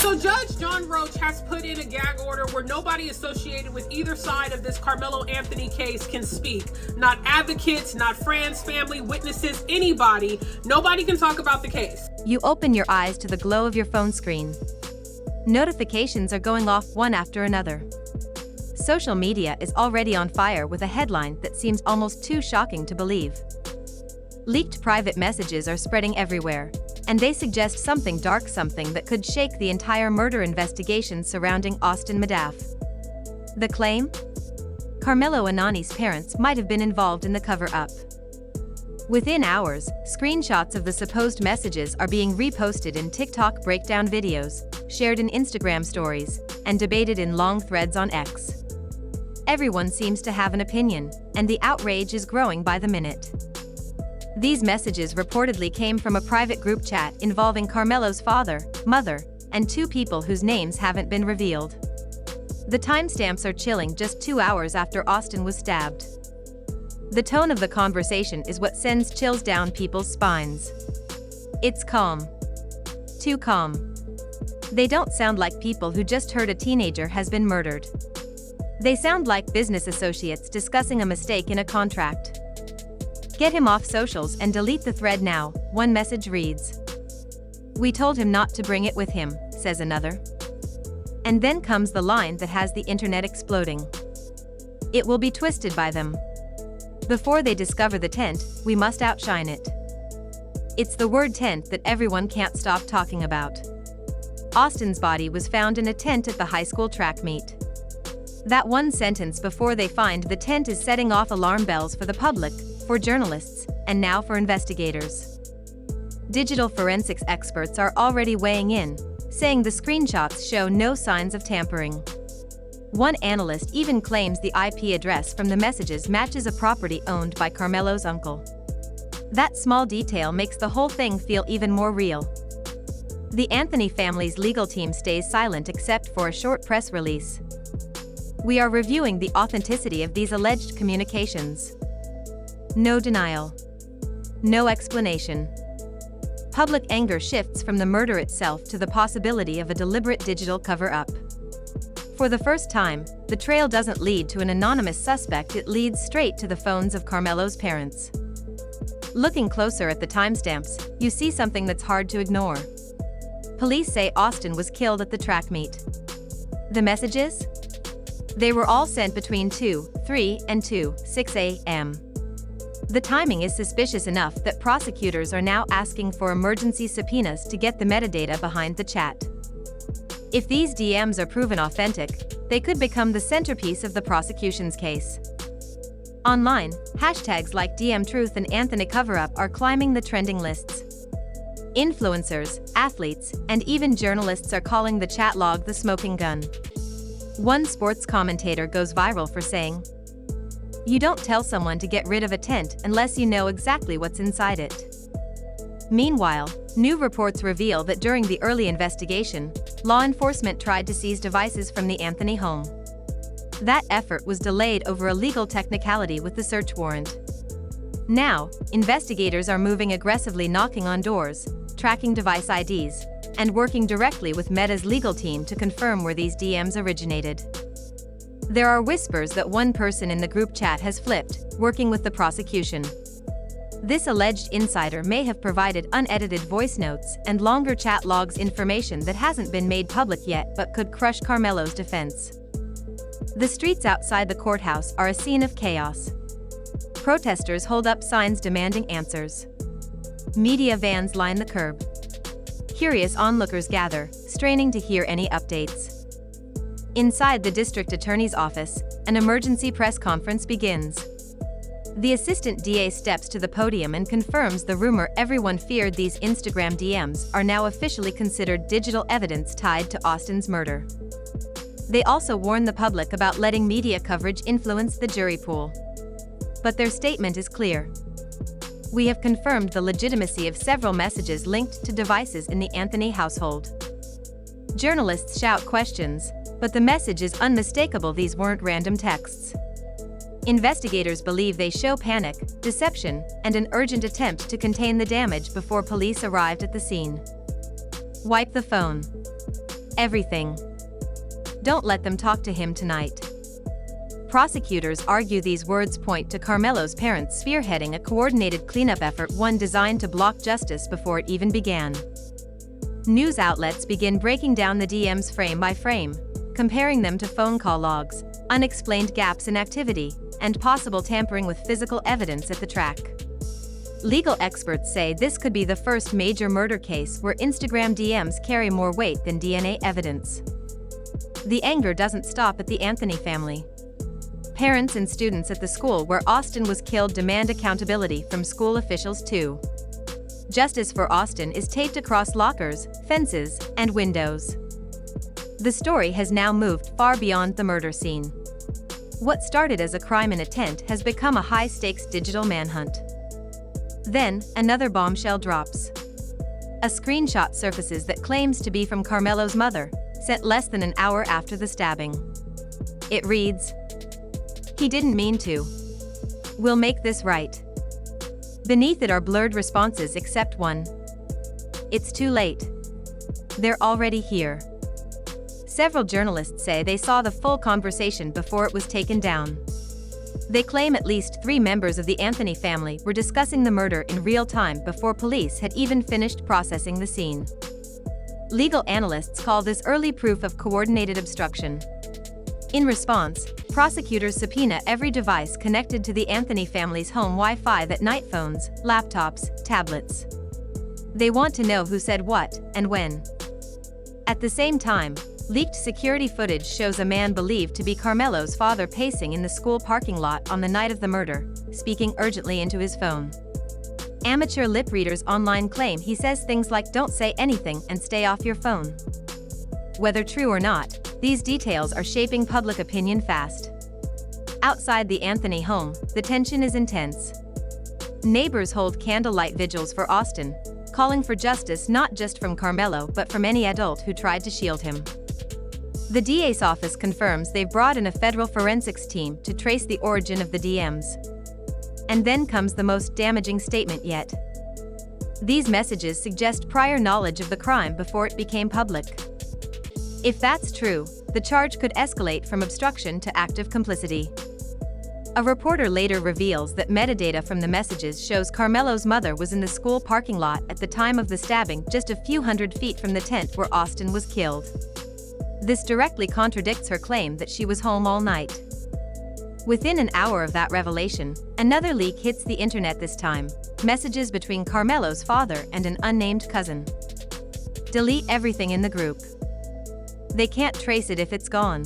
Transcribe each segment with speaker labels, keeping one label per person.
Speaker 1: So Judge John Roach has put in a gag order where nobody associated with either side of this Carmelo Anthony case can speak. Not advocates, not friends, family, witnesses, anybody. Nobody can talk about the case.
Speaker 2: You open your eyes to the glow of your phone screen. Notifications are going off one after another. Social media is already on fire with a headline that seems almost too shocking to believe. Leaked private messages are spreading everywhere, and they suggest something dark, something that could shake the entire murder investigation surrounding Austin Madaff. The claim? Carmelo Anthony's parents might have been involved in the cover-up. Within hours, screenshots of the supposed messages are being reposted in TikTok breakdown videos, shared in Instagram stories, and debated in long threads on X. Everyone seems to have an opinion, and the outrage is growing by the minute. These messages reportedly came from a private group chat involving Carmelo's father, mother, and two people whose names haven't been revealed. The timestamps are chilling, just 2 hours after Austin was stabbed. The tone of the conversation is what sends chills down people's spines. It's calm. Too calm. They don't sound like people who just heard a teenager has been murdered. They sound like business associates discussing a mistake in a contract. Get him off socials and delete the thread now, one message reads. We told him not to bring it with him, says another. And then comes the line that has the internet exploding. It will be twisted by them. Before they discover the tent, we must outshine it. It's the word tent that everyone can't stop talking about. Austin's body was found in a tent at the high school track meet. That one sentence before they find the tent is setting off alarm bells for the public, for journalists, and now for investigators. Digital forensics experts are already weighing in, saying the screenshots show no signs of tampering. One analyst even claims the IP address from the messages matches a property owned by Carmelo's uncle. That small detail makes the whole thing feel even more real. The Anthony family's legal team stays silent except for a short press release. We are reviewing the authenticity of these alleged communications. No denial. No explanation. Public anger shifts from the murder itself to the possibility of a deliberate digital cover-up. For the first time, the trail doesn't lead to an anonymous suspect, it leads straight to the phones of Carmelo's parents. Looking closer at the timestamps, you see something that's hard to ignore. Police say Austin was killed at the track meet. The messages? They were all sent between 2:03 and 2:06 a.m. The timing is suspicious enough that prosecutors are now asking for emergency subpoenas to get the metadata behind the chat. If these DMs are proven authentic, they could become the centerpiece of the prosecution's case. Online, hashtags like DMTruth and Anthony Coverup are climbing the trending lists. Influencers, athletes, and even journalists are calling the chat log the smoking gun. One sports commentator goes viral for saying, "You don't tell someone to get rid of a tent unless you know exactly what's inside it." Meanwhile, new reports reveal that during the early investigation, law enforcement tried to seize devices from the Anthony home. That effort was delayed over a legal technicality with the search warrant. Now, investigators are moving aggressively, knocking on doors, tracking device IDs, and working directly with Meta's legal team to confirm where these DMs originated. There are whispers that one person in the group chat has flipped, working with the prosecution. This alleged insider may have provided unedited voice notes and longer chat logs, information that hasn't been made public yet but could crush Carmelo's defense. The streets outside the courthouse are a scene of chaos. Protesters hold up signs demanding answers. Media vans line the curb. Curious onlookers gather, straining to hear any updates. Inside the district attorney's office, an emergency press conference begins. The assistant DA steps to the podium and confirms the rumor everyone feared: these Instagram DMs are now officially considered digital evidence tied to Austin's murder. They also warn the public about letting media coverage influence the jury pool. But their statement is clear. We have confirmed the legitimacy of several messages linked to devices in the Anthony household. Journalists shout questions, but the message is unmistakable: these weren't random texts. Investigators believe they show panic, deception, and an urgent attempt to contain the damage before police arrived at the scene. Wipe the phone. Everything. Don't let them talk to him tonight. Prosecutors argue these words point to Karmelo's parents spearheading a coordinated cleanup effort, one designed to block justice before it even began. News outlets begin breaking down the DMs frame by frame, comparing them to phone call logs, unexplained gaps in activity, and possible tampering with physical evidence at the track. Legal experts say this could be the first major murder case where Instagram DMs carry more weight than DNA evidence. The anger doesn't stop at the Anthony family. Parents and students at the school where Austin was killed demand accountability from school officials too. Justice for Austin is taped across lockers, fences, and windows. The story has now moved far beyond the murder scene. What started as a crime in a tent has become a high-stakes digital manhunt. Then, another bombshell drops. A screenshot surfaces that claims to be from Karmelo's mother, sent less than an hour after the stabbing. It reads, "He didn't mean to. We'll make this right." Beneath it are blurred responses except one. "It's too late. They're already here." Several journalists say they saw the full conversation before it was taken down. They claim at least 3 members of the Anthony family were discussing the murder in real time before police had even finished processing the scene. Legal analysts call this early proof of coordinated obstruction. In response, prosecutors subpoena every device connected to the Anthony family's home Wi-Fi, that night phones, laptops, tablets. They want to know who said what and when. At the same time, leaked security footage shows a man believed to be Karmelo's father pacing in the school parking lot on the night of the murder, speaking urgently into his phone. Amateur lip readers online claim he says things like "don't say anything and stay off your phone." Whether true or not, these details are shaping public opinion fast. Outside the Anthony home, the tension is intense. Neighbors hold candlelight vigils for Austin, calling for justice not just from Karmelo but from any adult who tried to shield him. The DA's office confirms they've brought in a federal forensics team to trace the origin of the DMs. And then comes the most damaging statement yet. These messages suggest prior knowledge of the crime before it became public. If that's true, the charge could escalate from obstruction to active complicity. A reporter later reveals that metadata from the messages shows Karmelo's mother was in the school parking lot at the time of the stabbing, just a few hundred feet from the tent where Austin was killed. This directly contradicts her claim that she was home all night. Within an hour of that revelation, another leak hits the internet, this time messages between Karmelo's father and an unnamed cousin. "Delete everything in the group. They can't trace it if it's gone."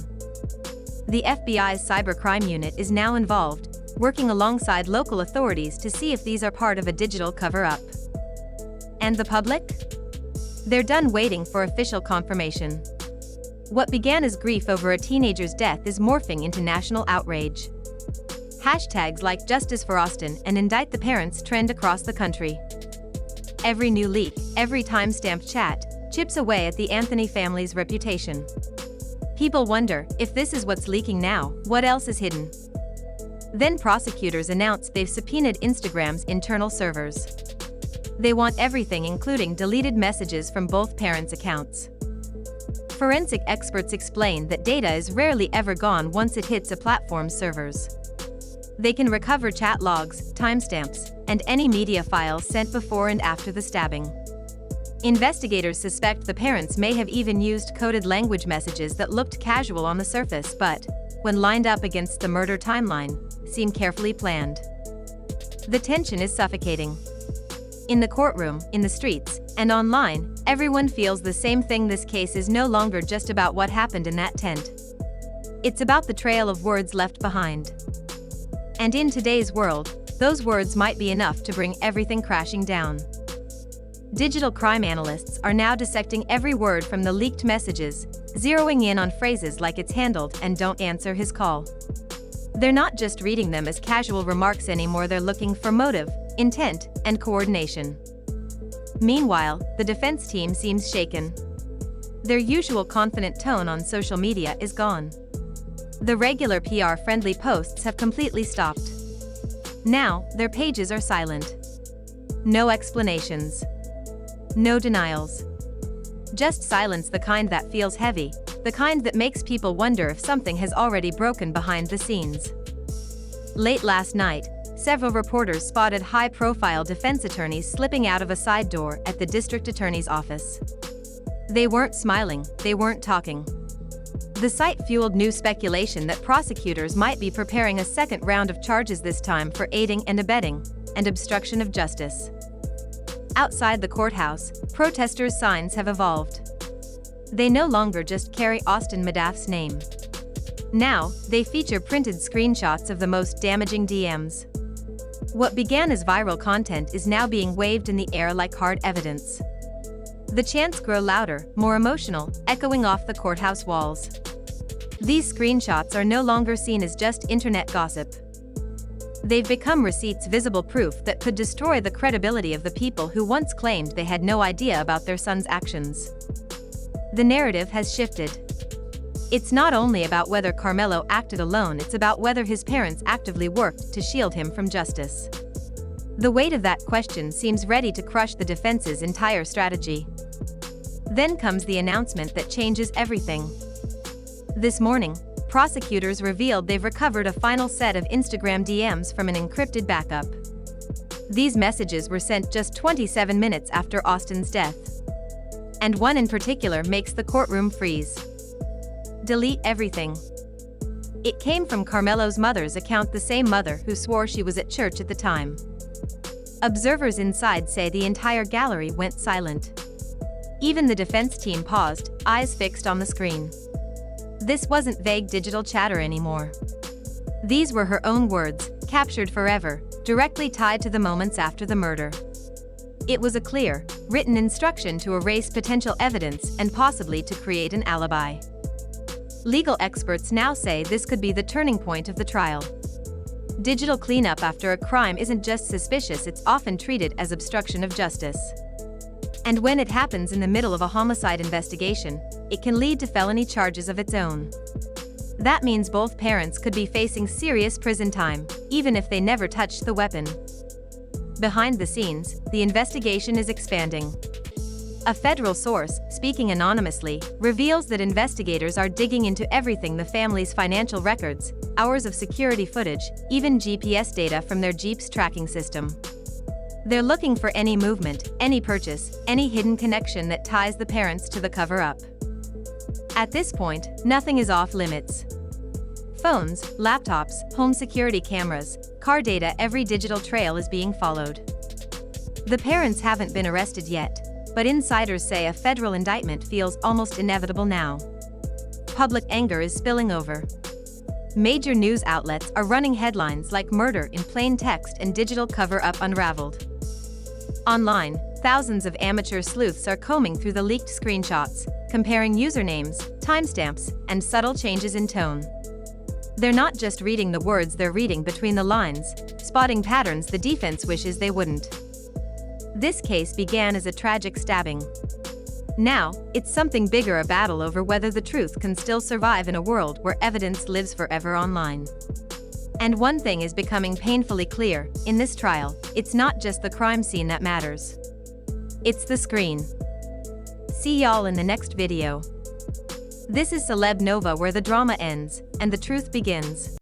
Speaker 2: The FBI's cybercrime unit is now involved, working alongside local authorities to see if these are part of a digital cover-up. And the public? They're done waiting for official confirmation. What began as grief over a teenager's death is morphing into national outrage. Hashtags like "Justice for Austin" and "Indict the Parents" trend across the country. Every new leak, every time-stamped chat, chips away at the Anthony family's reputation. People wonder, if this is what's leaking now, what else is hidden? Then prosecutors announce they've subpoenaed Instagram's internal servers. They want everything, including deleted messages from both parents' accounts. Forensic experts explain that data is rarely ever gone once it hits a platform's servers. They can recover chat logs, timestamps, and any media files sent before and after the stabbing. Investigators suspect the parents may have even used coded language messages that looked casual on the surface but, when lined up against the murder timeline, seem carefully planned. The tension is suffocating. In the courtroom, in the streets, and online, everyone feels the same thing: this case is no longer just about what happened in that tent. It's about the trail of words left behind. And in today's world, those words might be enough to bring everything crashing down. Digital crime analysts are now dissecting every word from the leaked messages, zeroing in on phrases like "it's handled" and "don't answer his call." They're not just reading them as casual remarks anymore, they're looking for motive, intent, and coordination. Meanwhile, the defense team seems shaken. Their usual confident tone on social media is gone. The regular PR-friendly posts have completely stopped. Now, their pages are silent. No explanations. No denials. Just silence, the kind that feels heavy, the kind that makes people wonder if something has already broken behind the scenes. Late last night, several reporters spotted high-profile defense attorneys slipping out of a side door at the district attorney's office. They weren't smiling, they weren't talking. The sight fueled new speculation that prosecutors might be preparing a second round of charges, this time for aiding and abetting and obstruction of justice. Outside the courthouse, protesters' signs have evolved. They no longer just carry Austin Madaff's name. Now, they feature printed screenshots of the most damaging DMs. What began as viral content is now being waved in the air like hard evidence. The chants grow louder, more emotional, echoing off the courthouse walls. These screenshots are no longer seen as just internet gossip. They've become receipts, visible proof that could destroy the credibility of the people who once claimed they had no idea about their son's actions. The narrative has shifted. It's not only about whether Karmelo acted alone, it's about whether his parents actively worked to shield him from justice. The weight of that question seems ready to crush the defense's entire strategy. Then comes the announcement that changes everything. This morning, prosecutors revealed they've recovered a final set of Instagram DMs from an encrypted backup. These messages were sent just 27 minutes after Austin's death. And one in particular makes the courtroom freeze. Delete everything. It came from Karmelo's mother's account, the same mother who swore she was at church at the time. Observers inside say the entire gallery went silent. Even the defense team paused, eyes fixed on the screen. This wasn't vague digital chatter anymore. These were her own words, captured forever, directly tied to the moments after the murder. It was a clear, written instruction to erase potential evidence and possibly to create an alibi. Legal experts now say this could be the turning point of the trial. Digital cleanup after a crime isn't just suspicious, it's often treated as obstruction of justice. And when it happens in the middle of a homicide investigation, it can lead to felony charges of its own. That means both parents could be facing serious prison time, even if they never touched the weapon. Behind the scenes, the investigation is expanding. A federal source, speaking anonymously, reveals that investigators are digging into everything: the family's financial records, hours of security footage, even GPS data from their Jeep's tracking system. They're looking for any movement, any purchase, any hidden connection that ties the parents to the cover-up. At this point, nothing is off limits. Phones, laptops, home security cameras, car data, every digital trail is being followed. The parents haven't been arrested yet, but insiders say a federal indictment feels almost inevitable now. Public anger is spilling over. Major news outlets are running headlines like "Murder in Plain Text" and "Digital Cover-Up Unraveled." Online, thousands of amateur sleuths are combing through the leaked screenshots, comparing usernames, timestamps, and subtle changes in tone. They're not just reading the words, they're reading between the lines, spotting patterns the defense wishes they wouldn't. This case began as a tragic stabbing. Now, it's something bigger, a battle over whether the truth can still survive in a world where evidence lives forever online. And one thing is becoming painfully clear: in this trial, it's not just the crime scene that matters. It's the screen. See y'all in the next video. This is Celeb Nova, where the drama ends and the truth begins.